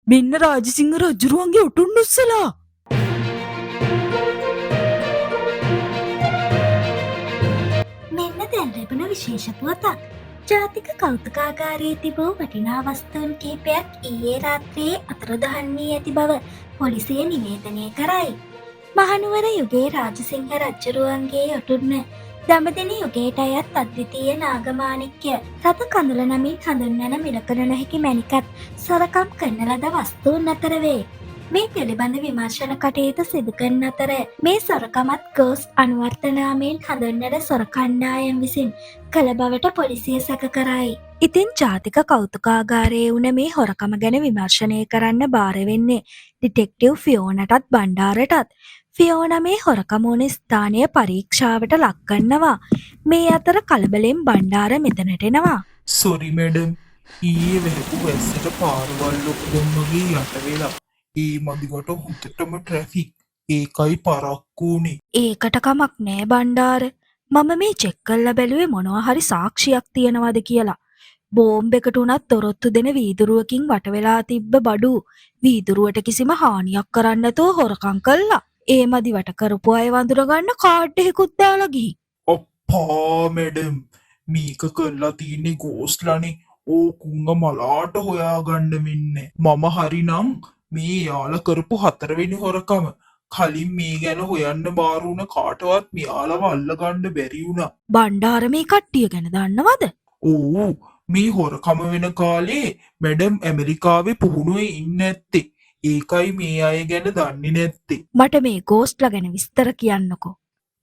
මෙන්න රාජසිංහ රජුරුවන්ගේ උටුන් උස්සලා. මෙන්න දැන් ලැබුණ විශේෂ පුවතක්. ජාතික කෞතුකාගාරයේ තිබූ වටිනා වස්තුන් කිහිපයක් ඊයේ රාත්‍රියේ අතුරුදහන් වී ඇති බව පොලිසිය නිවේදනය කරයි. මහනුවර යුගයේ රාජසිංහ රජ්ජුරුවන්ගේ ඔටුන්න දඹදෙන යුගයට අයත් අද්විතීය නාගමාණික්‍ය රතු කඳුල නමින් හඳුන්වන මිලකඩ නොහැකි මැණිකත් සොරකම් කරන ලද වස්තුන් අතර වේ. මේ පිළිබඳ විමර්ශන කටයුතු සිදු කරන අතර මේ සොරකමත් ගෝස්ට් අනුවර්ත නාමයෙන් හඳුන්වන සොර කණ්ඩායම් විසින් කළ බවට පොලිසිය සැක කරයි. ඉතින් ජාතික කෞතුකාගාරයේ වුණ මේ හොරකම ගැන විමර්ශනය කරන්න බාර වෙන්නේ ඩිටෙක්ටිව් ෆියෝනටත් බණ්ඩාරටත්. ෆියෝනා මේ හොරකම වුණ ස්ථානය පරීක්ෂාවට ලක් කරනවා. මේ අතර කලබලෙන් බණ්ඩාර මෙතනට එනවා. සොරි මැඩම්, ඊයේ වැහපු වැස්සට පාරවල් ඔක්කොම වගේ යට වෙලා ඒ මදිවට හොඳටම ට්‍රැෆික්. ඒකයි පරක්කු වුනේ. ඒකට කමක් නෑ බණ්ඩාර. මම මේ චෙක් කරලා බැලුවේ මොනවා හරි සාක්ෂියක් තියනවද කියලා. බෝම්බ එකට උනත් තොරොත්තු දෙන වීදුරුවකින් වට වෙලා තිබ්බ බඩු වීදුරුවට කිසිම හානියක් කරන්න නැතුව හොරකම් කළා. ඒ මදිවට කරපු අය වඳුර ගන්න කාඩ් එකකුත් දාලා ගිහින්. අප්පා මැඩම්, මේක කරලා තියෙන්නේ ගෝස්ට්ලානේ. ඕකුංග මලාට හොයාගන්න වෙන්නේ. මම හරිනම් මේ යාළ කරපු 4 වෙනි හොරකම කලින් මේ ගැන හොයන්න බාරුණ කාටවත් මෙයාලව අල්ලගන්න බැරි වුණා. බණ්ඩාර මේ කට්ටිය ගැන දන්නවද? ඕ, මේ හොරකම වෙන කාලේ මැඩම් ඇමරිකාවේ පුහුණුවේ ඉන්න ඇත්තේ. ඒකයි මේ අය ගැන දන්නේ නැත්තේ. මට මේ ගෝස්ට්ලා ගැන විස්තර කියන්නකෝ.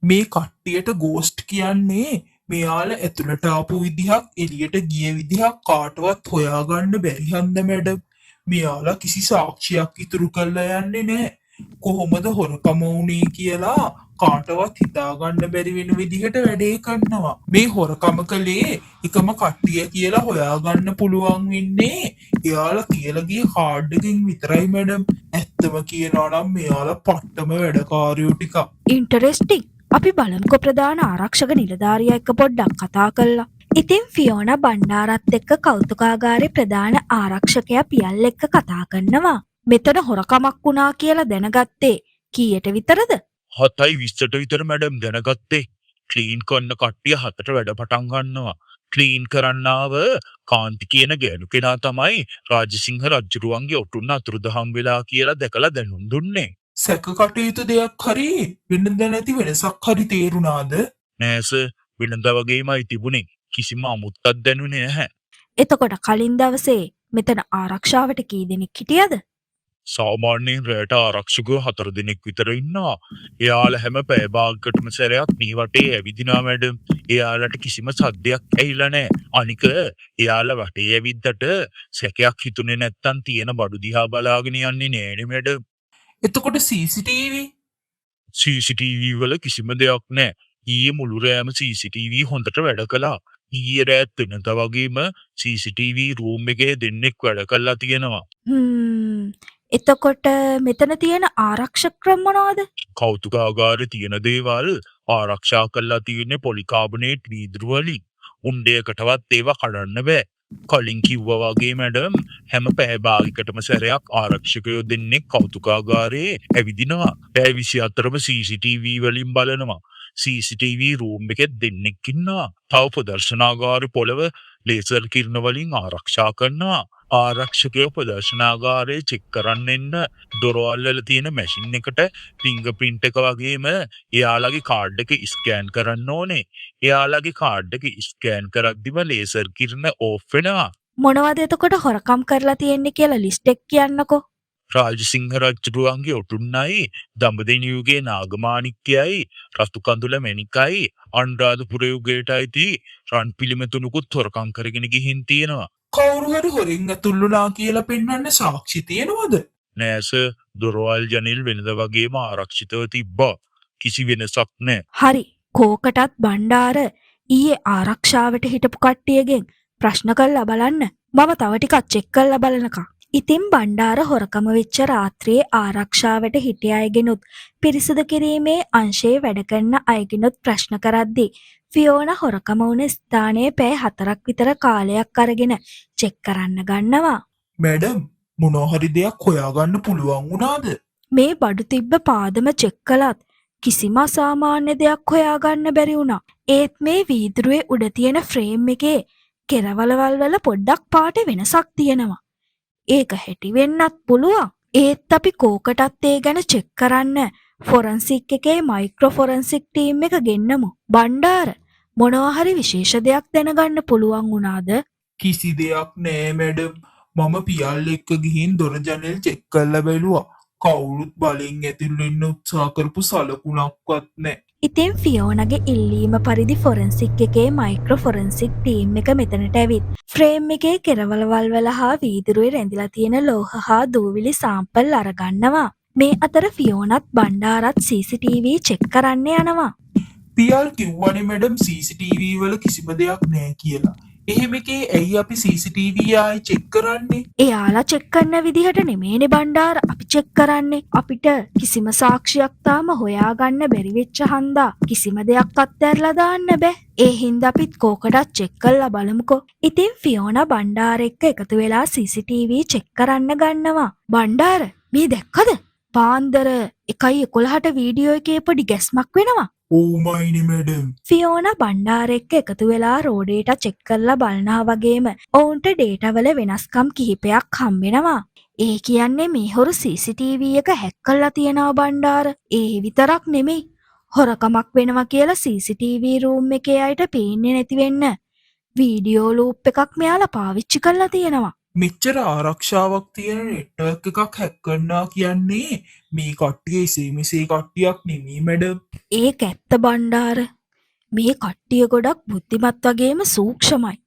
මේ කට්ටියට ගෝස්ට් කියන්නේ මෙයාල ඇතුළට ආපු විදිහක් එළියට ගිය විදිහක් කාටවත් හොයාගන්න බැරි හන්ද මැඩම්. මෙයාලා කිසි සාක්ෂියක් ඉතුරු කරලා යන්නේ නැහැ. කොහොමද හොරකම වුනේ කියලා කාටවත් හිතාගන්න බැරි වෙන විදිහට වැඩේ කරනවා. මේ හොරකම කළේ එකම කට්ටිය කියලා හොයාගන්න පුළුවන් වෙන්නේ එයාලා තියලා ගිය කාඩ් එකකින් විතරයි මැඩම්. ඇත්තම කියනවා නම් මෙයාලා පට්ටම වැඩකාරයෝ ටිකක්. ඉන්ටරෙස්ටිං. අපි බලමුකෝ ප්‍රධාන ආරක්ෂක නිලධාරියා එක්ක පොඩ්ඩක් කතා කරලා. ඉතින් ෆියෝනා බණ්ඩාරත් එක්ක කෞතුකාගාරේ ප්‍රධාන ආරක්ෂකයා පියල් එක්ක කතා කරනවා. මෙතන හොරකමක් වුණා කියලා දැනගත්තේ කීයට විතරද? 7:20ට විතර මැඩම් දැනගත්තේ. ක්ලීන් කරන කට්ටිය 7ට වැඩ පටන් ගන්නවා. ක්ලීන් කරන්නාව කාන්ති කියන ගෑනු කෙනා තමයි රාජසිංහ රජුරුවන්ගේ ඔටුන්න අතුරුදහන් වෙලා කියලා දැකලා දැනුම් දුන්නේ. සැක කටයුතු දෙයක් හරි වෙනද නැති වෙනසක් හරි තේරුණාද? නෑස, වෙනද වගේමයි තිබුණේ. කිසිම අමුත්තක් දැනුනේ නැහැ. එතකොට කලින් දවසේ මෙතන ආරක්ෂාවට කී දෙනෙක් හිටියද? සාමාන්‍යයෙන් රැට ආරක්ෂකයෝ 4 දෙනෙක් විතර ඉන්නවා. එයාලා හැම පැය භාගයකටම සැරයක් මේ වටේ ඇවිදිනවා මැඩම්. එයාලට කිසිම සද්දයක් ඇහිලා නැහැ. අනික එයාලා වටේ ඇවිද්දට සැකයක් හිතුනේ නැත්තම් තියෙන බඩු දිහා බලාගෙන යන්නේ නෑනේ මැඩම්. එතකොට CCTV වල කිසිම දෙයක් නැහැ. ඊයේ මුළු රෑම CCTV හොඳට වැඩ කළා. ඊයේ රෑත් වෙනද වගේම CCTV රූම් එකේ දෙන්නෙක් වැඩ කළා තියෙනවා. එතකොට මෙතන තියෙන ආරක්ෂක ක්‍රම මොනවද? කෞතුකාගාරේ තියෙන දේවල් ආරක්ෂා කරලා තියෙන්නේ පොලිකාබනේට් වීදුරු වලින්. උණ්ඩයකටවත් ඒවා කඩන්න බෑ. කලින් කිව්වා වගේ මැඩම්, හැම පැය භාගයකටම සැරයක් ආරක්ෂකයෝ දෙන්නෙක් කෞතුකාගාරේ ඇවිදිනවා. පැය 24ම CCTV වලින් බලනවා. CCTV රූම් එකේ දෙන්නෙක් ඉන්නවා. තව ප්‍රදර්ශනාගාරේ පොළව ලේසර් කිරණ වලින් ආරක්ෂා කරනවා. ආරක්ෂකයෝ ප්‍රදර්ශනාගාරයේ චෙක් කරන්න එන්න දොරවල් වල තියෙන මැෂින් එකට ෆින්ගර්ප්‍රින්ට් එක වගේම එයාලගේ කාඩ් එක ස්කෑන් කරන්න ඕනේ. එයාලගේ කාඩ් එක ස්කෑන් කරද්දිම ලේසර් කිරණ ඕෆ් වෙනවා. මොනවද එතකොට හොරකම් කරලා තියෙන්නේ කියලා ලිස්ට් එක කියන්නකෝ. රාජසිංහ රජුරුවන්ගේ ඔටුන්නයි, දඹදෙණි යුගයේ නාගමාණික්‍යයි, රතු කඳුල මැණිකයි, අනුරාධපුර යුගයට අයිති රන් පිළිම තුනකුත් හොරකම් කරගෙන ගිහින් තියෙනවා. කවුරු හරි හොරින් ඇතුළුනා කියලා පෙන්වන්න සාක්ෂි තියෙනවද? නෑස, දොරවල් ජනෙල් වෙනද වගේම ආරක්ෂිතව තිබ්බා. කිසි වෙනසක් නෑ. හරි, කෝකටත් බණ්ඩාර ඊයේ ආරක්ෂාවට හිටපු කට්ටියගෙන් ප්‍රශ්න කරලා බලන්න. මම තව ටිකක් චෙක් කරලා බලනකම්. ඉතින් බණ්ඩාර හොරකම වෙච්ච රාත්‍රියේ ආරක්ෂාවට හිටිය අයගෙනුත් පිරිසිදු කිරීමේ අංශයේ වැඩ කරන අයගෙනුත් ප්‍රශ්න කරද්දී ෆියෝනා හොරකම වුණ ස්ථානයේ පැය 4ක් විතර කාලයක් අරගෙන චෙක් කරන්න ගන්නවා. මැඩම් මොනවා හරි දෙයක් හොයාගන්න පුළුවන් වුණාද? මේ බඩු තිබ්බ පාදම චෙක් කළත් කිසිම අසාමාන්‍ය දෙයක් හොයාගන්න බැරි වුණා. ඒත් මේ වීදුරුවේ උඩ තියෙන ෆ්‍රේම් එකේ කෙරවලවල් වල පොඩ්ඩක් පාට වෙනසක් තියෙනවා. ඒක හැටි වෙන්නත් පුළුවන්. ඒත් අපි කෝකටත් ඒ ගැන චෙක් කරන්න ෆොරන්සික් එකේ මයික්‍රෝ ෆොරන්සික් ටීම් එක ගෙන්නමු. බණ්ඩාර මොනවා හරි විශේෂ දෙයක් දැනගන්න පුළුවන් වුණාද? කිසි දෙයක් නෑ මැඩම්. මම පියල් එක්ක ගිහින් දොර ජනෙල් චෙක් කරලා බැලුවා. කවුරුත් බලෙන් ඇතුල් වෙන්න උත්සාහ කරපු සලකුණක්වත් නෑ. ඉතින් ෆියෝනගේ ඉල්ලීම පරිදි ෆොරන්සික් එකේ මයික්‍රෝ ෆොරන්සික් ටීම් එක මෙතනට ඇවිත් ෆ්‍රේම් එකේ කෙරවලවල් වල හා වීදුරුවේ රැඳිලා තියෙන ලෝහ හා දූවිලි සාම්පල් අරගන්නවා. මේ අතර ෆියෝනත් බණ්ඩාරත් CCTV චෙක් කරන්න යනවා. පියල් කිව්වනේ මැඩම් CCTV වල කිසිම දෙයක් නෑ කියලා. එහෙම එකේ ඇයි අපි CCTV ආයි චෙක් කරන්නේ? එයාලා චෙක් කරන විදිහට නෙමේනේ බණ්ඩාර අපි චෙක් කරන්නේ. අපිට කිසිම සාක්ෂියක් තාම හොයාගන්න බැරි වෙච්ච හන්දා කිසිම දෙයක් අත්හැරලා දාන්න බෑ. ඒ හින්දා අපිත් කෝකටත් චෙක් කරලා බලමුකෝ. ඉතින් ෆියෝනා බණ්ඩාර එක්ක එකතු වෙලා CCTV චෙක් කරන්න ගන්නවා. බණ්ඩාර මේ දැක්කද? පාන්දර 1:11ට වීඩියෝ එකේ පොඩි ගැස්මක් වෙනවා. ඕමයිනේ මැඩම්. ෆියෝනා බණ්ඩාර එක්ක එකතු වෙලා රෝඩේට චෙක් කරලා බලනවා වගේම ඔවුන්ට ඩේටා වල වෙනස්කම් කිහිපයක් හම්බෙනවා. ඒ කියන්නේ මේ හොරු CCTV එක හැක් කරලා තියනවා බණ්ඩාර. ඒ විතරක් නෙමෙයි. හොරකමක් වෙනවා කියලා CCTV රූම් එකේ අයට පේන්නේ නැති වෙන්න වීඩියෝ ලූප් එකක් මෙයාලා පාවිච්චි කරලා තියෙනවා. මෙච්චර ආරක්ෂාවක් තියෙන නෙට්වර්ක් එකක් හැක් කරනවා කියන්නේ මේ කට්ටිය එසේ මෙසේ කට්ටියක් නෙමෙයි මැඩම්. ඒක ඇත්ත බණ්ඩාර. මේ කට්ටිය ගොඩක් බුද්ධිමත් වගේම සූක්ෂමයි.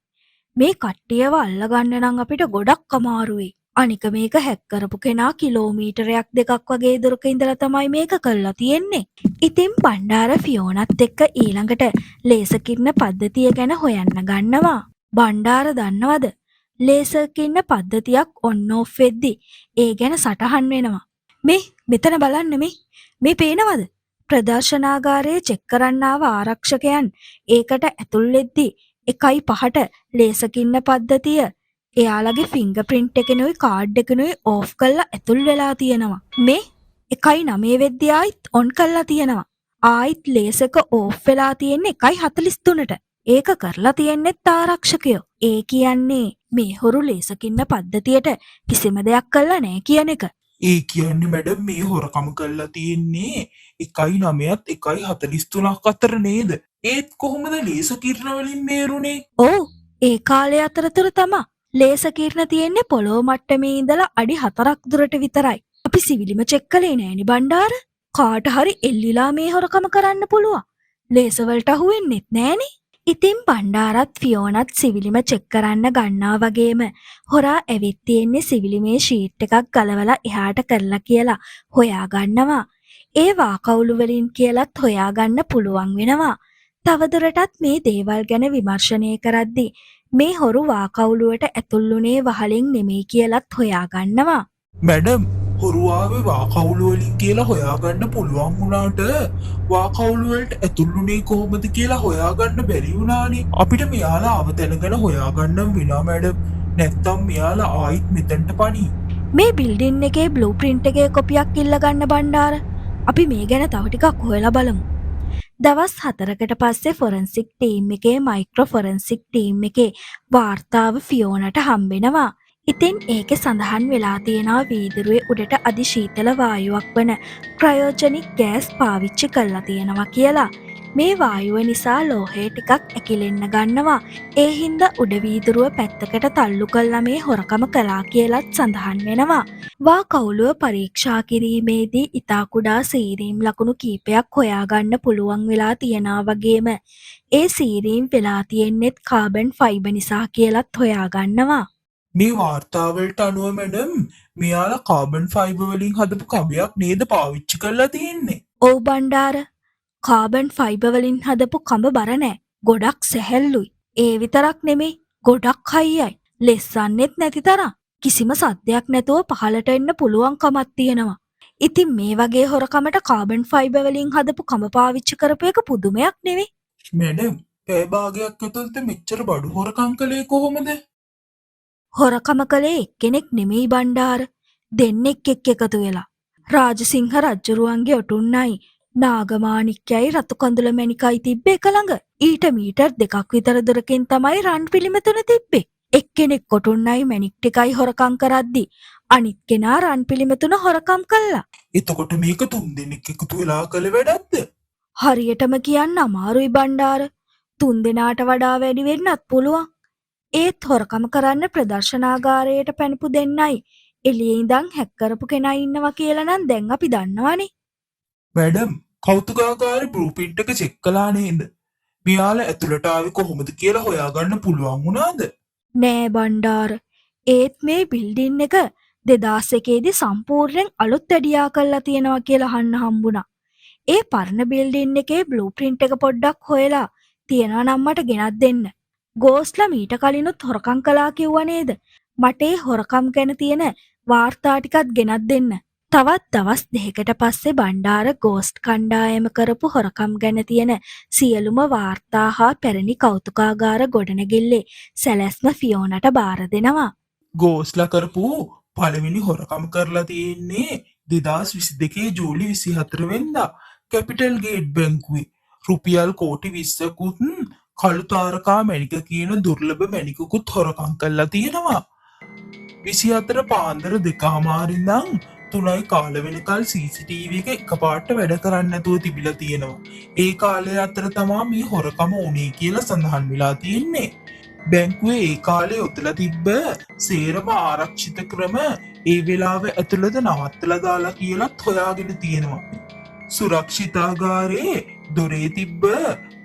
මේ කට්ටියව අල්ලගන්න නම් අපිට ගොඩක් අමාරුයි. අනික මේක හැක් කරපු කෙනා කිලෝමීටරයක් දෙකක් වගේ දුරක ඉඳලා තමයි මේක කරලා තියෙන්නේ. ඉතින් බණ්ඩාර ෆියෝනත් එක්ක ඊළඟට ලේසර් කිරණ පද්ධතිය ගැන හොයන්න ගන්නවා. බණ්ඩාර දන්නවද? ලේසර් කිරණ පද්ධතියක් ඔන් ඔෆ් වෙද්දි ඒ ගැන සටහන් වෙනවා. මේ මෙතන බලන්න මේ පේනවද? ප්‍රදර්ශනාගාරයේ චෙක් කරන්න ආව ආරක්ෂකයන් ඒකට ඇතුල් වෙද්දි 1:05ට ලේසර් කිරණ පද්ධතිය එයාලගේ ෆිංගර් ප්‍රින්ට් එකෙනුයි කාඩ් එකෙනුයි ඕෆ් කරලා ඇතුල් වෙලා තියෙනවා. මේ 1:09 වෙද්දි ආයිත් ඔන් කරලා තියෙනවා. ආයිත් ලේසර් එක ඕෆ් වෙලා තියෙන්නේ 1:43ට. ඒක කරලා තියෙන්නෙත් ආරක්ෂකයෝ. ඒ කියන්නේ මේ හොරු ලේසර් කිරණ පද්ධතියට කිසිම දෙයක් කළා නෑ කියන එක. ඒ කියන්නේ මැඩම් මේ හොරකම කරලා තියෙන්නේ 1:09ත් 1:43ක් අතර නේද? ඒත් කොහොමද ලේසර් කිරණ වලින් මේරුනේ? ඔව් ඒ කාලේ අතරතුර තමා ලේසර් කිරණ තියෙන්නේ පොළොව මට්ටමේ ඉඳලා අඩි 4ක් දුරට විතරයි. අපි සිවිලිම චෙක් කළේ නෑනේ බණ්ඩාර. කාට හරි එල්ලිලා මේ හොරකම කරන්න පුළුවන්. ලේසර් වලට අහුවෙන්නෙත් නෑනේ. ඉතින් බණ්ඩාරත් ෆියෝනත් සිවිලිම චෙක් කරන්න ගන්නවා වගේම හොරා ඇවිත් තියෙන්නේ සිවිලිමේ ෂීට් එකක් ගලවලා එහාට කරලා කියලා හොයා ගන්නවා. ඒ වාකවුළු වලින් කියලත් හොයාගන්න පුළුවන් වෙනවා. තවදුරටත් මේ දේවල් ගැන විමර්ශනය කරද්දී මේ හොරු වාකවුළුවට ඇතුළුනේ වහලින් නෙමෙයි කියලත් හොයාගන්නවා. මැඩම් හොරු ආවේ වාකවුළු වලින් කියලා හොයාගන්න පුළුවන් වුණාට වාකවුළු වලට ඇතුළුනේ කොහොමද කියලා හොයාගන්න බැරි වුණානේ. අපිට මෙයාලා ආව තැනගෙන හොයාගන්න වෙනවා මැඩම්. නැත්තම් මෙයාලා ආයිත් මෙතනට පණි. මේ බිල්ඩින් එකේ බ්ලූ ප්‍රින්ට් එකේ කොපියක් ඉල්ල ගන්න බණ්ඩාර. අපි මේ ගැන තව ටිකක් හොයලා බලමු. දවස් 4කට පස්සේ ෆොරන්සික් ටීම් එකේ මයික්‍රෝ ෆොරන්සික් ටීම් එකේ වාර්තාව ෆියෝනට හම්බෙනවා. ඉතින් ඒකේ සඳහන් වෙලා තියෙනවා වීදුරුවේ උඩට අධි ශීතල වායුවක් වන ක්‍රයෝජනික් ගෑස් පාවිච්චි කරලා තියෙනවා කියලා. මේ වායුව නිසා ලෝහය ටිකක් ඇකිලෙන්න ගන්නවා. ඒ හින්දා උඩ වීදුරුව පැත්තකට තල්ලු කළා මේ හොරකම කළා කියලත් සඳහන් වෙනවා. වාකවුළුව පරීක්ෂා කිරීමේදී ඉතා කුඩා සීරීම් ලකුණු කීපයක් හොයාගන්න පුළුවන් වෙලා තියනවා වගේම ඒ සීරීම් වෙලා තියෙන්නෙත් කාබන් ෆයිබර් නිසා කියලත් හොයාගන්නවා. මේ වාර්තාවලට අනුව මැඩම් මෙයාලා කාබන් ෆයිබර් වලින් හදපු කඹයක් නේද පාවිච්චි කරලා තියෙන්නේ? ඔව් බණ්ඩාර. කාබන් ෆයිබර් වලින් හදපු කඹ බර නෑ. ගොඩක් සැහැල්ලුයි. ඒ විතරක් නෙමෙයි ගොඩක් හයියයි. ලෙස්සන්නෙත් නැති තරම්. කිසිම සද්දයක් නැතුව පහළට එන්න පුළුවන් කමක් තියෙනවා. ඉතින් මේ වගේ හොරකමට කාබන් ෆයිබර් වලින් හදපු කඹ පාවිච්චි කරපු එක පුදුමයක් නෙවෙයි. මැඩම් පැය භාගයක් ඇතුළත මෙච්චර බඩු හොරකම් කළේ කොහොමද? හොරකම කළේ එක්කෙනෙක් නෙමෙයි බණ්ඩාර. දෙන්නෙක් එක්ක එකතු වෙලා. රාජසිංහ රජ්ජුරුවන්ගේ ඔටුන්නයි නාගමාණික්‍යයි රතු කඳුල මැණිකයි තිබ්බේ එක ළඟ. ඊට මීටර් 2ක් විතර දුරකින් තමයි රන් පිළිමතුන තිබ්බේ. එක්කෙනෙක් ඔටුන්නයි මැණික් ටිකයි හොරකම් කරද්දි අනිත් කෙනා රන් පිළිමතුන හොරකම් කළා. එතකොට මේක 3 දෙනෙක් එකතු වෙලා කළ වැඩක්ද? හරියටම කියන්න අමාරුයි බණ්ඩාර. 3 දෙනාට වඩා වැඩි වෙන්නත් පුළුවන්. ඒත් හොරකම කරන්න ප්‍රදර්ශනාගාරයට පැනපු දෙන්නයි එළියේ ඉඳන් හැක් කරපු කෙනා ඉන්නවා කියලා නම් දැන් අපි දන්නවනේ. මැඩම්, කෞතුකාගාරේ බ්ලූප්‍රින්ට් එක චෙක් කළා නේද? මෙයාලා ඇතුළට ආවේ කොහොමද කියලා හොයාගන්න පුළුවන් වුණාද? නෑ බණ්ඩාර. ඒත් මේ බිල්ඩින් එක 2001 දී සම්පූර්ණයෙන් අලුත් වැඩියා කරලා තියෙනවා කියලා අහන්න හම්බුණා. ඒ පරණ බිල්ඩින් එකේ බ්ලූප්‍රින්ට් එක පොඩ්ඩක් හොයලා තියනවා නම් මට ගෙනත් දෙන්න. ගෝස්ලා මීට කලිනුත් හොරකම් කළා කිව්වා නේද? මට ඒ හොරකම් ගැන තියෙන වාර්තා ටිකත් ගෙනත් දෙන්න. තවත් දවස් 2කට පස්සේ බණ්ඩාර ගෝස්ට් කණ්ඩායම කරපු හොරකම් ගැන තියෙන සියලුම වාර්තා හා පැරණි කෞතුකාගාර ගොඩනැගිල්ලේ සැලැස්ම ෆියෝනට බාර දෙනවා. ගෝස්ලා කරපු පළවෙනි හොරකම කරලා තියෙන්නේ 2022 ජූලි 24 වෙනිදා කැපිටල් ගේට් බැංකුවේ රුපියල් කෝටි 20කුත් කළු තාරකා මැණික කියන දුර්ලභ මැණිකකුත් හොරකම් කරලා තියෙනවා. 24 පාන්දර 2:00 ඉඳන් 3යි කාල වෙනකල් CCTV එක එකපාරට වැඩ කරන්නේ නැතුව තිබිලා තියෙනවා. ඒ කාලය අතර තමයි මේ හොරකම වුණේ කියලා සඳහන් වෙලා තියෙන්නේ. බැංකුවේ ඒ කාලේ යොදලා තිබ්බ සේරම ආරක්ෂිත ක්‍රම ඒ වෙලාවේ ඇතුළත නවත්තලා දාලා කියලාත් හොයාගෙන තියෙනවා. සුරක්ෂිතාගාරයේ දොරේ තිබ්බ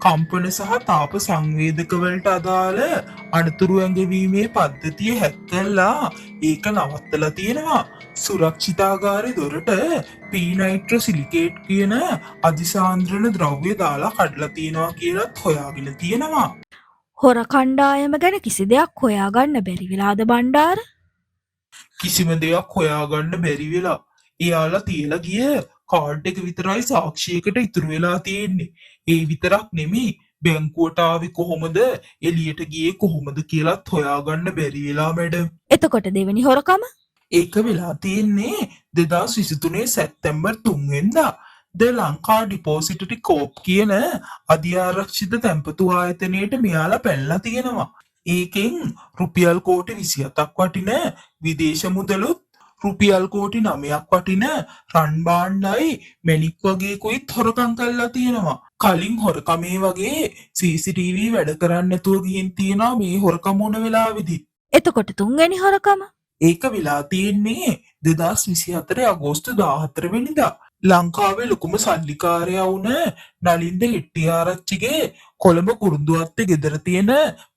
කම්පන සහ තාප සංවේදක වලට අදාළ අනතුරු ඇඟවීමේ පද්ධතිය හැක් කළා ඒක නවත්තලා තියෙනවා. සුරක්ෂිතාගාරයේ දොරට පීනයිට්‍රොසිලිකේට් කියන අධිසාන්ද්‍රණ ද්‍රව්‍ය දාලා කඩලා තියෙනවා කියලාත් හොයාගෙන තියෙනවා. හොර කණ්ඩායම ගැන කිසි දෙයක් හොයාගන්න බැරි වෙලාද බණ්ඩාර? කිසිම දෙයක් හොයාගන්න බැරි වෙලා එයාලා තියලා ගිය කාඩ් එක විතරයි සාක්ෂියකට ඉතුරු වෙලා තියෙන්නේ. ඒ විතරක් නෙමෙයි බැංකුවට ආවේ කොහොමද එළියට ගියේ කොහොමද කියලාත් හොයාගන්න බැරි වෙලා මැඩම්. එතකොට දෙවෙනි හොරකම? ඒක වෙලා තියෙන්නේ 2023 සැප්තැම්බර් 3 වෙනිදා ද ලංකා ඩිපෝසිටරි කෝප් කියන අධිආරක්ෂිත තැන්පතු ආයතනයට මෙයාලා පැනලා තියෙනවා. ඒකෙන් රුපියල් කෝටි 27ක් වටින විදේශ මුදලුත් රුපියල් කෝටි 9ක් වටින රන් භාණ්ඩයි මැණික් වගේ කුයිත් හොරකම් කරලා තියෙනවා. කලින් හොරකමේ වගේ CCTV වැඩ කරන්නේ නැතුව ගිහින් තියෙනවා මේ හොරකම වුණ වෙලාවෙදි. එතකොට තුන්වෙනි හොරකම? ඒක වෙලා තියෙන්නේ 2024 අගෝස්තු 14 වෙනිදා ලංකාවේ ලොකුම සල්ලිකාරයා වුණ නලින්ද හෙට්ටිආරච්චිගේ කොළඹ කුරුඳුවත්තේ ගෙදර තියෙන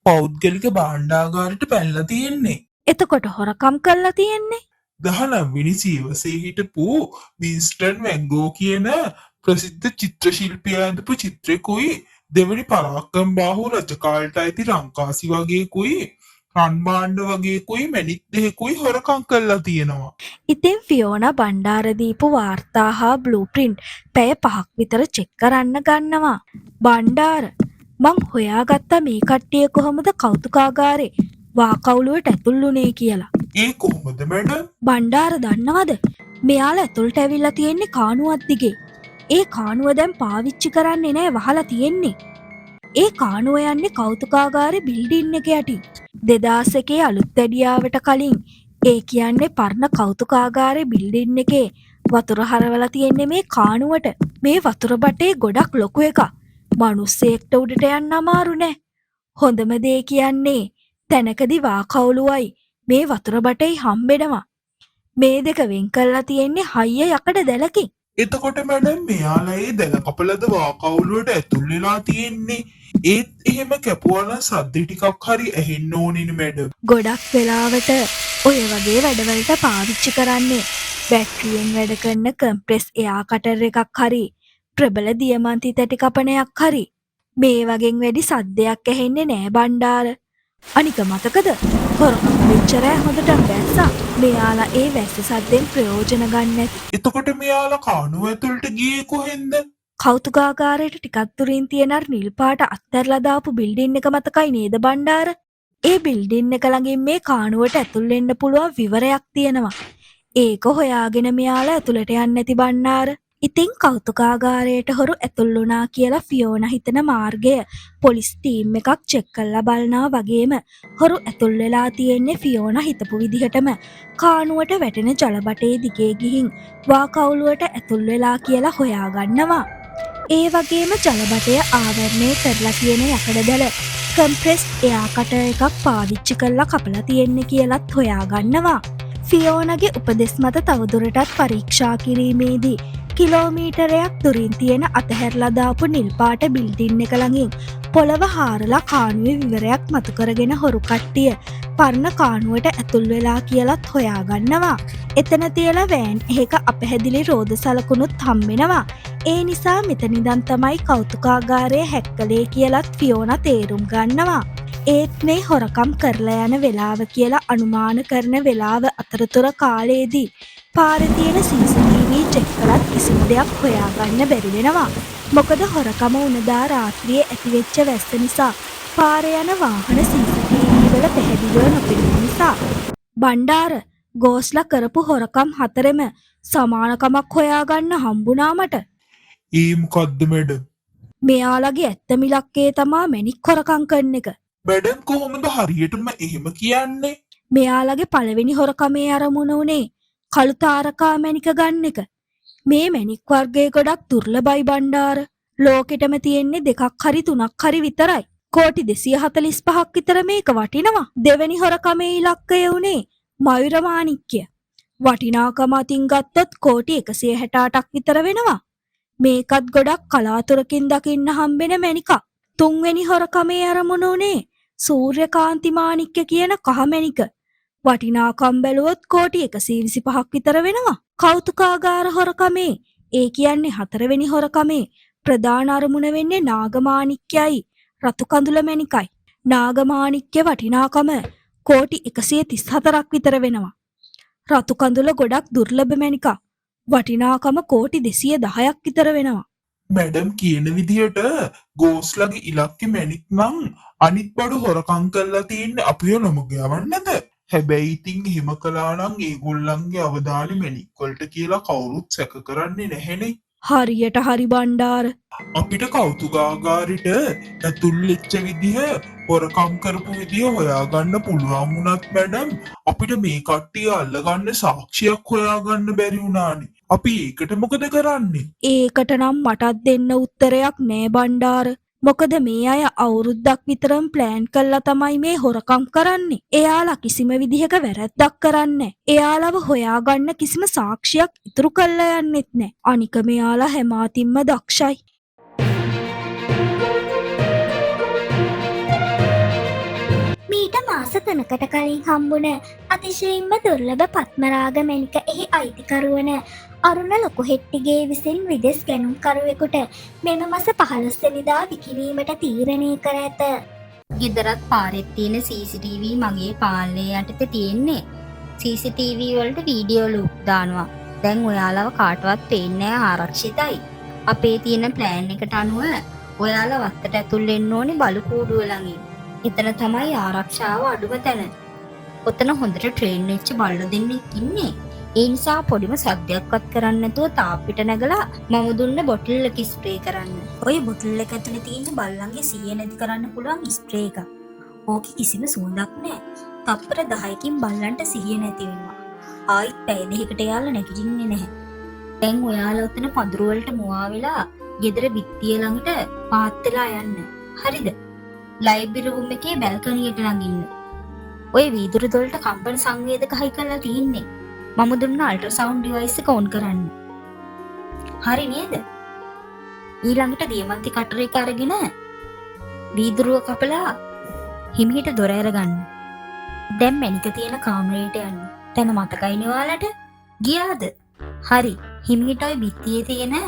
පෞද්ගලික භාණ්ඩාගාරයට පැනලා තියෙන්නේ. එතකොට හොරකම් කරලා තියෙන්නේ 19 වෙනි සියවසේ හිටපු වින්ස්ටන් වැන්ගෝ කියන ප්‍රසිද්ධ චිත්‍ර ශිල්පියා ඇඳපු චිත්‍රෙකුයි දෙවනි පරාක්‍රම බාහු රජකාලට අයිති රංකාසි වගේකුයි රන් භාණ්ඩ වගේකුයි මැණික් දෙකකුයි හොරකම් කරලා තියෙනවා. ඉතින් ෆියෝනා බණ්ඩාර දීපු වාර්තා හා බ්ලූප්‍රින්ට් පැය 5ක් විතර චෙක් කරන්න ගන්නවා. බණ්ඩාර මං හොයාගත්ත මේ කට්ටිය කොහොමද කෞතුකාගාරේ වාකවුලුවට ඇතුළුනේ කියලා. ඒ කොහොමද මැඩම්? බණ්ඩාර දන්නවද? මෙයාලා ඇතුළට ඇවිල්ලා තියෙන්නේ කානුවක් දිගේ. ඒ කානුව දැන් පාවිච්චි කරන්නේ නැහැ වහලා තියෙන්නේ. ඒ කානුව යන්නේ කෞතුකාගාරේ බිල්ඩින් එක යටින්. 2001 අලුත් වැඩියාවට කලින් ඒ කියන්නේ පරණ කෞතුකාගාරේ බිල්ඩින් එකේ වතුර හරවලා තියෙන්නේ මේ කානුවට. මේ වතුර බටේ ගොඩක් ලොකු එකක්. මිනිස්සෙක්ට උඩට යන්න අමාරු නෑ. හොඳම දේ කියන්නේ තැනකදී වාකවුලුවයි මේ වතුර බටේ හම්බෙනවා. මේ දෙක වෙන් කරලා තියෙන්නේ හයිය යකඩ දැලකින්. එතකොට මැඩම් මෙයාලා ඒ දැල කපලද වාකවුලුවට ඇතුල් වෙලා තියෙන්නේ. ඒත් එහෙම කැපුවා නම් සද්ද ටිකක් හරි ඇහෙන්න ඕනේ මැඩම්. ගොඩක් වෙලාවට ඔය වගේ වැඩවලට පාවිච්චි කරන්නේ බැටරියෙන් වැඩ කරන කම්ප්‍රෙස් එයා කටර් එකක් හරි ප්‍රබල දියමන්ති තැටි කපනයක් හරි. මේ වගෙන් වැඩි සද්දයක් ඇහෙන්නේ නෑ බණ්ඩාර. අනික මතකද හොරකම් වෙච්ච රෑ හොඳටම වැස්සා. මෙයාලා ඒ වැස්ස සද්දෙන් ප්‍රයෝජන ගන්න. එතකොට මෙයාලා කානුව ඇතුළට ගියේ කොහෙන්ද? කෞතුකාගාරයට ටිකක් දුරින් තියෙන අර නිල් පාට අත්හැරලා දාපු බිල්ඩින් එක මතකයි නේද බණ්ඩාර? ඒ බිල්ඩින් එක ළඟින් මේ කානුවට ඇතුල් වෙන්න පුළුවන් විවරයක් තියෙනවා. ඒක හොයාගෙන මෙයාලා ඇතුළට යන්නේ නැති බණ්ඩාර. ඉතින් කෞතුකාගාරයට හොරු ඇතුල් වුණා කියලා ෆියෝනා හිතන මාර්ගය පොලිස් ටීම් එකක් චෙක් කරලා බලනවා වගේම හොරු ඇතුල් වෙලා තියෙන්නේ ෆියෝනා හිතපු විදිහටම කානුවට වැටෙන ජලබටේ දිගේ ගිහින් වාකවුලුවට ඇතුල් වෙලා කියලා හොයාගන්නවා. ඒ වගේම ජලබටය ආවරණය කරලා තියෙන යකඩදැල කම්ප්‍රෙස්ඩ් එයා කටර් එකක් පාවිච්චි කරලා කපලා තියෙන්නේ කියලත් හොයාගන්නවා. ෆියෝනගේ උපදෙස් මත තවදුරටත් පරීක්ෂා කිරීමේදී කිලෝමීටරයක් දුරින් තියෙන අතහැරලා දාපු නිල් පාට බිල්ඩින් එක ළඟින් පොළව හාරලා කානුවේ විවරයක් මතු කරගෙන හොරු කට්ටිය පරණ කානුවට ඇතුල් වෙලා කියලත් හොයාගන්නවා. එතන තියලා වෑන් එක අපැහැදිලි රෝද සලකුණුත් හම්බෙනවා. ඒ නිසා මෙතන ඉඳන් තමයි කෞතුකාගාරය හැක් කළේ කියලත් ෆියෝනා තේරුම් ගන්නවා. ඒත් මේ හොරකම් කරලා යන වෙලාව කියලා අනුමාන කරන වෙලාව අතරතුර කාලයේදී පාරේ තියෙන CCTV චෙක් කළත් කිසිම දෙයක් හොයාගන්න බැරි වෙනවා. මොකද හොරකම වුණදා රාත්‍රියේ ඇතිවෙච්ච වැස්ස නිසා පාරේ යන වාහන CCTV වල පැහැදිලිව නොපෙනෙන නිසා. බණ්ඩාර ගෝස්ලා කරපු හොරකම් හතරෙම සමානකමක් හොයාගන්න හම්බුණා මට. ඒ මොකද්ද මැඩම්? මෙයාලගේ ඇත්ත මිලක්කේ තමා මැණික් හොරකම් කරන එක. මැඩම් කොහොමද හරියටම එහෙම කියන්නේ? මෙයාලගේ පළවෙනි හොරකමේ අරමුණ උනේ කළු තාරකා මැණික ගන්න එක. මේ මැණික් වර්ගයේ ගොඩක් දුර්ලභයි බණ්ඩාර. ලෝකෙටම තියෙන්නේ 2ක් හරි 3ක් හරි විතරයි. කෝටි 245ක් විතර මේක වටිනවා. දෙවෙනි හොරකමේ ඉලක්කය උනේ මයුර මාණික්කය. වටිනාකම අතින් ගත්තොත් කෝටි 168ක් විතර වෙනවා. මේකත් ගොඩක් කලාතුරකින් දකින්න හම්බෙන මැණිකක්. තුන්වෙනි හොරකමේ අරමුණ උනේ සූර්යකාන්ති මාණික්ක කියන කහ මැණික. වටිනාකම් බැලුවොත් කෝටි 125ක් විතර වෙනවා. කෞතුකාගාර හොරකමේ ඒ කියන්නේ 4 වෙනි හොරකමේ ප්‍රධාන අරමුණ වෙන්නේ නාගමාණික්කයයි රතු කඳුල මැණිකයි. නාගමාණික්ක වටිනාකම කෝටි 134ක් විතර වෙනවා. රතු කඳුල ගොඩක් දුර්ලභ මැණිකක්. වටිනාකම කෝටි 210ක් විතර වෙනවා. මැඩම් කියන විදිහට ගෝස්ලගේ ඉලක්කෙ මැණික් නම් අනිත් බඩු හොරකම් කරලා තියෙන්නේ අපිව නොමග යවන්නද? හැබැයි ඉතින් එහෙම කළා නම් ඒගොල්ලන්ගේ අවධානය මැණික් වලට කියලා කවුරුත් සැක කරන්නේ නැහැනේ. හරියට හරි බණ්ඩාර. අපිට කෞතුකාගාරෙට ඇතුල් වෙච්ච විදිහ හොරකම් කරපු විදිහ හොයාගන්න පුළුවන් වුණත් මැඩම් අපිට මේ කට්ටිය අල්ලගන්න සාක්ෂියක් හොයාගන්න බැරි වුණානේ. අපි ඒකට මොකද කරන්නේ? ඒකට නම් මටත් දෙන්න උත්තරයක් නෑ බණ්ඩාර. මොකද මේ අය අවුරුද්දක් විතරම ප්ලෑන් කරලා තමයි මේ හොරකම් කරන්නේ. එයාලා කිසිම විදිහක වැරැද්දක් කරන්නේ. එයාලව හොයාගන්න කිසිම සාක්ෂියක් ඉතුරු කරලා යන්නෙත් නෑ. අනික මෙයාලා හැම අතින්ම දක්ෂයි. මීට මාස 3කට කලින් හම්බුණ අතිශයින්ම දුර්ලභ පත්මරාග මැණික එහි අයිතිකරුවන අරුණ ලොකුහෙට්ටිගේ විසින් විදෙස් ගැනුම්කරුවෙකුට මෙම මස 15 වෙනිදා විකිණීමට තීරණය කර ඇත. ගෙදරත් පාරෙත් තියෙන CCTV මගේ පාලනය යටතේ තියෙන්නේ. CCTV වලට වීඩියෝ ලූප් දානවා. දැන් ඔයාලව කාටවත් පේන්නේ නැහැ, ආරක්ෂිතයි. අපේ තියෙන ප්ලෑන් එකට අනුව ඔයාලා වත්තට ඇතුල් වෙන්න ඕනේ බලු කූඩුව ළඟින්. එතන තමයි ආරක්ෂාව අඩුම තැන. ඔතන හොඳට ට්‍රේන් වෙච්ච බල්ලෝ දෙන්නෙක් ඉන්නේ. ඒ නිසා පොඩිම සද්දයක්වත් කරන්න නැතුව තාප්පිට නැගලා මම දුන්න බොටල් එක ස්ප්‍රේ කරන්න. ඔය බොටල් එක ඇතුලේ තියෙන බල්ලන්ගේ සිහිය නැති කරන්න පුළුවන් ස්ප්‍රේ එකක්. ඕකේ කිසිම සුවඳක් නැහැ. තප්පර 10කින් බල්ලන්ට සිහිය නැති වෙනවා. ආයිත් පැය දෙකකට යාලා නැගිටින්නේ නැහැ. දැන් ඔයාලා උතන පඳුරු වලට මුවා වෙලා ගෙදර බිත්තිය ළඟට පාත් වෙලා යන්න. හරිද? ලයිබ්‍රරි රූම් එකේ බැල්කනියට ළඟින්න. ඔය වීදුරු දොලට කම්පන සංවේදක හයි කරලා තියෙන්නේ. මම දුන්න අල්ට්‍රාසවුන්ඩ් ඩිවයිස් එක ඔන් කරන්න. හරි නේද? ඊළඟට දියමන්ති කටර් එක අරගෙන වීදුරුව කපලා හිමිහිට දොර අරගන්න. දැන් මැණික තියෙන කාමරේට යන්න. දැන් මතකයිනේ ඔයාලට? ගියාද? හරි. හිමිහිට ඔය බිත්තියේ තියෙන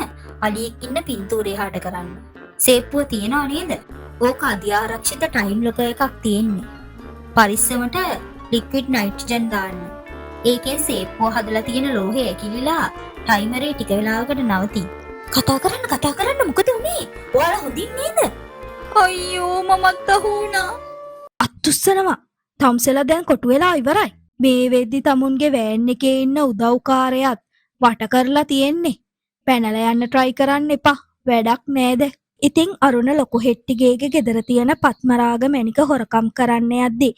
අලියෙක් ඉන්න පින්තූරය හට කරන්න. සේප්පුව තියනව නේද? ඕක අධ්‍යාරක්ෂිත ටයිම් ලොක එකක් තියෙන්නේ. පරිස්සමට ලික්විඩ් නයිට්‍රජන් දාන්න. ඒකෙන් සේප්පුව හදලා තියෙන ලෝහය ඇකිලිලා ටයිමරේ ටික වෙලාවකට නවතී. කතා කරන්න මොකද උනේ? ඔයාලා හොඳින් නේද? අයියෝ මමත් අහුණා. අත්තුස්සනවා. තම්සෙලා දැන් කොටු වෙලා ඉවරයි. මේ වෙද්දි තමුන්ගේ වෑන් එකේ ඉන්න උදව්කාරයාත් වට කරලා තියෙන්නේ. පැනලා යන්න try කරන්න එපා. වැඩක් නෑද? ඉතින් අරුණ ලොකු හෙට්ටිගේගේ ගෙදර තියෙන පත්මරාග මැණික හොරකම් කරන්න යද්දි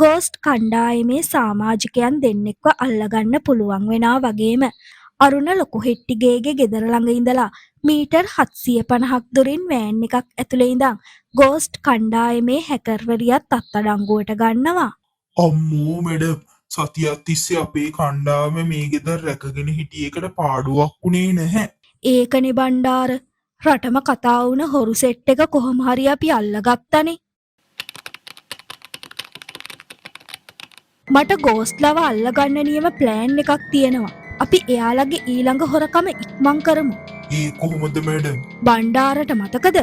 ගෝස්ට් කණ්ඩායමේ සමාජිකයන් දෙන්නෙක්ව අල්ලගන්න පුළුවන් වෙනා වගේම අරුණ ලොකු හෙට්ටිගේගේ ගෙදර ළඟ ඉඳලා මීටර් 750ක් දුරින් වෑන් එකක් ඇතුලේ ඉඳන් ගෝස්ට් කණ්ඩායමේ හැකර්වරියත් අත්අඩංගුවට ගන්නවා. අම්මෝ මැඩම් සතියක් තිස්සේ අපේ කණ්ඩායම මේ ගෙදර රැකගෙන හිටිය එකට පාඩුවක් උනේ නැහැ. ඒකනේ බණ්ඩාර රටම කතා වුණ හොරු සෙට් එක කොහොම හරි අපි අල්ලගත්තනේ. මට ගෝස්ට්ලව අල්ලගන්න නියම ප්ලෑන් එකක් තියෙනවා. අපි එයාලගේ ඊළඟ හොරකම ඉක්මන් කරමු. ඒ කොහොමද මැඩම්? බණ්ඩාරට මතකද?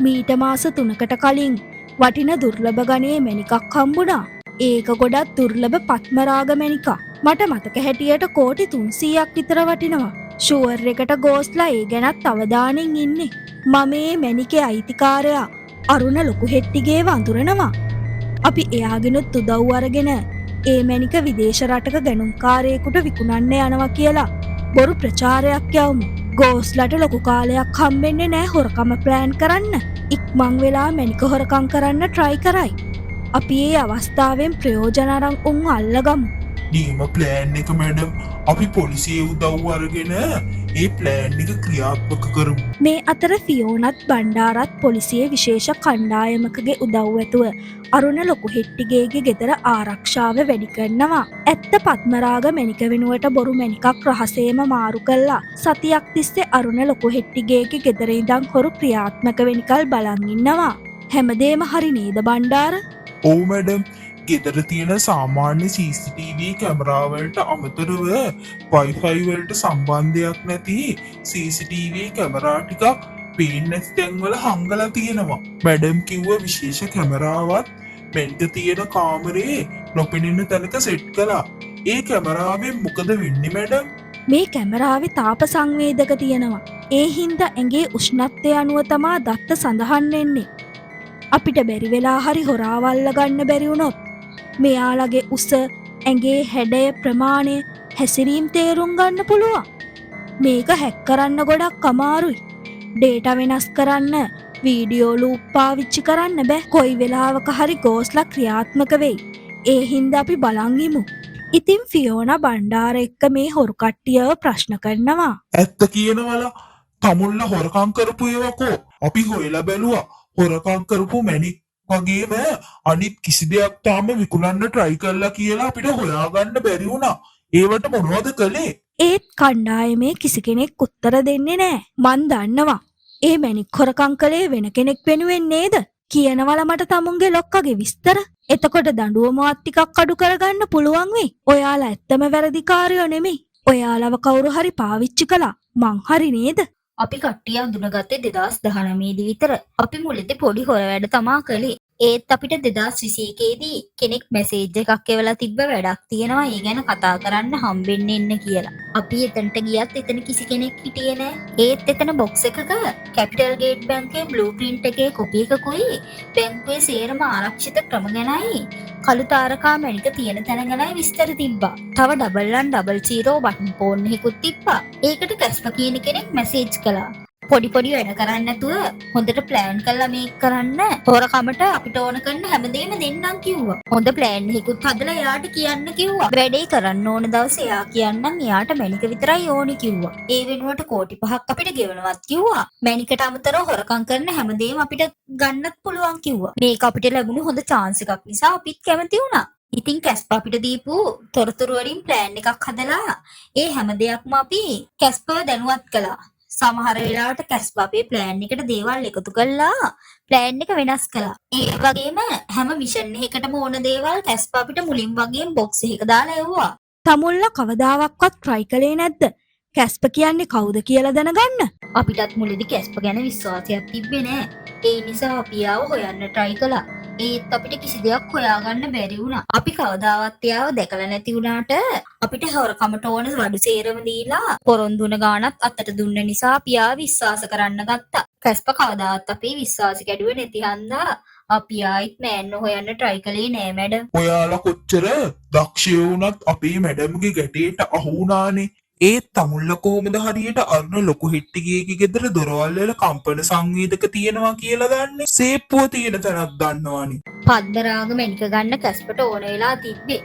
මීට මාස 3කට කලින් වටින දුර්ලභ ගණයේ මැණිකක් හම්බුණා. ඒක ගොඩක් දුර්ලභ පත්මරාග මැණිකක්. මට මතක හැටියට කෝටි 300ක් විතර වටිනවා. ෂුවර් එකට ගෝස්ලා ඒ ගැනත් අවධානයෙන් ඉන්නේ. මම මේ මැණිකේ අයිතිකාරයා අරුණ ලොකු හෙට්ටිගේ වඳුරනවා. අපි එයාගෙනුත් උදව් අරගෙන ඒ මැණික විදේශ රටක ගණුම්කාරයෙකුට විකුණන්න යනවා කියලා බොරු ප්‍රචාරයක් යවමු. ගෝස්ලට ලොකු කාලයක් හම්බෙන්නේ නෑ හොරකම ප්ලෑන් කරන්න. ඉක්මන් වෙලා මැණික හොරකම් කරන්න try කරයි. අපි ඒ අවස්ථාවෙන් ප්‍රයෝජන අරන් උන් අල්ලගමු. නියම ප්ලෑන් එක මැඩම්. අපි පොලිසිය උදව් අරගෙන ඒ ප්ලෑන් එක ක්‍රියාත්මක කරමු. මේ අතර ෆියෝනත් බණ්ඩාරත් පොලිසිය විශේෂ කණ්ඩායමකගේ උදව් ඇතුව අරුණ ලොකු හෙට්ටිගේගේ ගෙදර ආරක්ෂාව වැඩි කරනවා. ඇත්ත පත්මරාග මැණික වෙනුවට බොරු මැණිකක් රහසේම මාරු කළා. සතියක් තිස්සේ අරුණ ලොකු හෙට්ටිගේගේ ගෙදර ඉඳන් හොරු ක්‍රියාත්මක වෙනිකල් බලන් ඉන්නවා. හැමදේම හරි නේද බණ්ඩාර? ඔව් මැඩම්. ගෙදර තියෙන සාමාන්‍ය CCTV කැමරාවලට අමතරව Wi-Fi වලට සම්බන්ධයක් නැති CCTV කැමරා ටිකක් පේන්නේ නැති තැන්වල හංගලා තියෙනවා. මැඩම් කිව්ව විශේෂ කැමරාවත් මෙන්ට තියෙන කාමරේ නොපෙනෙන තැනක සෙට් කළා. ඒ කැමරාවෙන් මොකද වෙන්නේ මැඩම්? මේ කැමරාවේ තාප සංවේදක තියෙනවා. ඒ හින්දා ඇඟේ උෂ්ණත්වය අනුව තමා දත්ත සඳහන් වෙන්නේ. අපිට බැරි වෙලා හරි හොරාවල්ල ගන්න බැරි වුණොත් මෙයාලගේ උස ඇගේ හැඩය ප්‍රමාණය හැසිරීම් තේරුම් ගන්න පුළුවන්. මේක හැක් කරන්න ගොඩක් අමාරුයි. ඩේට වෙනස් කරන්න වීඩියෝ ලූප් පාවිච්චි කරන්න බෑ. කොයි වෙලාවක හරි ගෝස්ලා ක්‍රියාත්මක වෙයි. ඒ හින්දා අපි බලන් ඉමු. ඉතින් ෆියෝනා බණ්ඩාර එක්ක මේ හොරු කට්ටියව ප්‍රශ්න කරනවා. ඇත්ත කියනවල තමුල්ල හොරකම් කරපු ඒවකෝ අපි හොයලා බැලුවා. හොරකම් කරපු මැණික් වගේම අනිත් කිසි දෙයක් තාම විකුණන්න try කරලා කියලා අපිට හොයාගන්න බැරි වුණා. ඒවට මොනවද කළේ? ඒත් කණ්ඩායමේ කිසි කෙනෙක් උත්තර දෙන්නේ නෑ. මන් දන්නවා. ඒ මැණික් හොරකම් කළේ වෙන කෙනෙක් වෙනුවෙන් නේද? කියනවල මට තමුන්ගේ ලොක්කගේ විස්තර. එතකොට දඬුවමවත් ටිකක් අඩු කරගන්න පුළුවන් වෙයි. ඔයාලා ඇත්තම වැරදිකාරයෝ නෙමෙයි. ඔයාලව කවුරු හරි පාවිච්චි කළා. මං හරි නේද? අපි කට්ටිය අඳුනගත්තේ 2019 දී විතර. අපි මුලදී පොඩි හොර වැඩ තමා කළේ. ඒත් අපිට 2021 දී කෙනෙක් මැසේජ් එකක් එවලා තිබ්බ වැඩක් තියෙනවා ඒ ගැන කතා කරන්න හම්බෙන්න එන්න කියලා. අපි එතනට ගියත් එතන කිසි කෙනෙක් හිටියේ නෑ. ඒත් එතන බොක්ස් එකක කැපිටල් ගේට් බැංකුවේ බ්ලූප්‍රින්ට් එකේ කොපි එකකුයි බැංකුවේ සේරම ආරක්ෂිත ක්‍රම ගැනයි කළු තාරකා මැණික තියෙන තැන ගැනයි විස්තර තිබ්බා. තව 010 බටන් ෆෝන් එකකුත් තිබ්බා. ඒකට කැස්ප කියන කෙනෙක් මැසේජ් කළා. පොඩි වැඩ කරන්න නැතුව හොඳට ප්ලෑන් කරලා මේක කරන්න හොරකමට අපිට ඕන කරන හැමදේම දෙන්නම් කිව්වා. හොඳ ප්ලෑන් එකකුත් හදලා එයාට කියන්න කිව්වා. වැඩේ කරන්න ඕන දවසේ එයා කියන්නම් එයාට මැණික විතරයි ඕනි කිව්වා. ඒ වෙනුවට කෝටි 5ක් අපිට ගෙවනවත් කිව්වා. මැණිකට අමතරව හොරකම් කරන හැමදේම අපිට ගන්නත් පුළුවන් කිව්වා. මේක අපිට ලැබුණු හොඳ chance එකක් නිසා අපිත් කැමති වුණා. ඉතින් කැස්ප අපිට දීපු තොරතුරු වලින් ප්ලෑන් එකක් හදලා ඒ හැම දෙයක්ම අපි කැස්පව දැනුවත් කළා. සමහර වෙලාවට කැස්ප අපේ ප්ලෑන් එකට දේවල් එකතු කළා ප්ලෑන් එක වෙනස් කළා. ඒ වගේම හැම මිෂන් එකකටම ඕන දේවල් කැස්ප අපිට මුලින් වගේම බොක්ස් එකක දාලා එව්වා. තමුල්ල කවදාවත් try කළේ නැද්ද? කැස්ප කියන්නේ කවුද කියලා දැනගන්න? අපිටත් මුලදී කැස්ප ගැන විශ්වාසයක් තිබ්බේ නෑ. ඒ නිසා අපි ආව හොයන්න try කළා. ඒත් අපිට කිසි දෙයක් හොයාගන්න බැරි වුණා. අපි කවදාවත් එයාව දැකලා නැති වුණාට අපිට හොරකමට ඕන වඩු සේරම දීලා පොරොන්දුන ගානත් අතට දුන්න නිසා අපි ආ විශ්වාස කරන්න ගත්තා. කැස්ප කවදාවත් අපේ විශ්වාස කැඩුවේ නැති හන්දා අපි ආයිත් මෑන්ව හොයන්න try කළේ නෑ මැඩම්. ඔයාලා කොච්චර දක්ෂය වුණත් අපේ මැඩම්ගේ ගැටේට අහු වුණානේ. ඒත් තමුල්ල කොහොමද හරියට අරුණ ලොකු හිට්ටිගේගේ ගෙදර දොරවල් වල කම්පන සංවේදක තියෙනවා කියලා දන්නේ? සේප්පුව තියෙන තැනක් දන්නවනේ. පද්දරාග මැනික ගන්න කැස්පට ඕන වෙලා තිබ්බේ.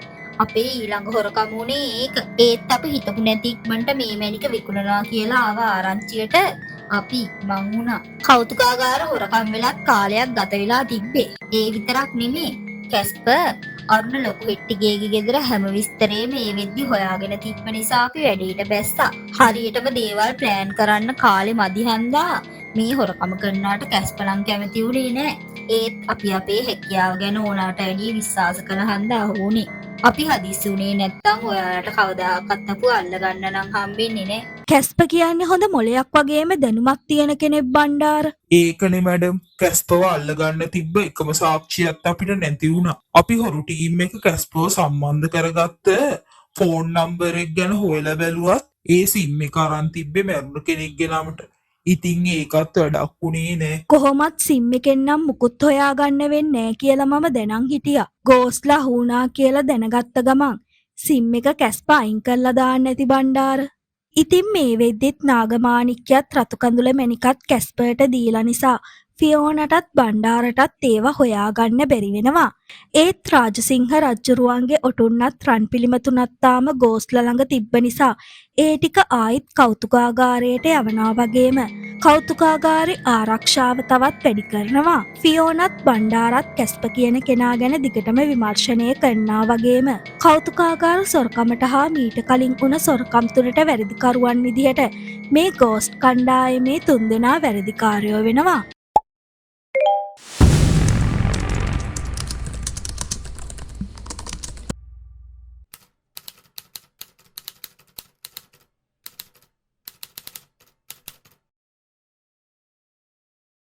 අපේ ඊළඟ හොරකම උනේ ඒක. ඒත් අපි හිතපු නැති ඉක්මනට මේ මැනික විකුණනවා කියලා ආව ආරංචියට අපි මං වුණා. කෞතුකාගාර හොරකම් වෙලත් කාලයක් ගත වෙලා තිබ්බේ. ඒ විතරක් නෙමේ. කැස්ප අරුණ ලොකු හෙට්ටිගේගේ ගෙදර හැම විස්තරේම මේ වෙද්දි හොයාගෙන තිබ්බ නිසා අපි වැඩේට බැස්සා. හරියටම දේවල් ප්ලෑන් කරන්න කාලෙ මදි හන්දා මේ හොරකම කරනාට කැස්පලන් කැමති වුණේ නෑ. ඒත් අපි අපේ හැකියාව ගැන ඕනාට වැඩිය විශ්වාස කළ හන්දා වුණේ. අපි හදිස්සි උනේ නැත්තම් ඔයාලට කවදාකවත් අපු අල්ලගන්න නම් හම්බෙන්නේ නෑ. කැස්ප කියන්නේ හොඳ මොලයක් වගේම දැනුමක් තියෙන කෙනෙක් බණ්ඩාර. ඒකනේ මැඩම් කැස්පව අල්ලගන්න තිබ්බ එකම සාක්ෂියත් අපිට නැති වුණා. අපි හොරු ටීම් එක කැස්පව සම්බන්ධ කරගත්ත ෆෝන් නම්බර් එක ගැන හොයලා බැලුවත් ඒ සිම් එක අරන් තිබ්බේ මැරුණ කෙනෙක්ගේ නමට. ඉතින් ඒකත් වැඩක් වුණේ නෑ. කොහොමත් සිම් එකෙන් නම් මුකුත් හොයාගන්න වෙන්නේ නෑ කියලා මම දැනන් හිටියා. ගෝස්ලා හුණා කියලා දැනගත්ත ගමන් සිම් එක කැස්ප අයින් කරලා දාන්න ඇති බණ්ඩාර. ඉතින් මේ වෙද්දිත් නාගමාණික්‍යත් රතු කඳුල මැණිකත් කැස්පර්ට දීලා නිසා ෆියෝනටත් බණ්ඩාරටත් ඒව හොයාගන්න බැරි වෙනවා. ඒත් රාජසිංහ රජ්ජුරුවන්ගේ ඔටුන්නත් රන් පිළිම තුනක් තාම ගෝස්ලා ළඟ තිබ්බ නිසා ඒ ටික ආයිත් කෞතුකාගාරයට යවනවා වගේම කෞතුකාගාරේ ආරක්ෂාව තවත් වැඩි කරනවා. ෆියෝනත් බණ්ඩාරත් කැස්ප කියන කෙනා ගැන දිගටම විමර්ශනය කරනවා වගේම කෞතුකාගාර සොරකමට හා මීට කලින් වුණ සොරකම් තුනට වැරදිකරුවන් විදිහට මේ ගෝස්ට් කණ්ඩායමේ තුන්දෙනා වැරදිකාරයෝ වෙනවා.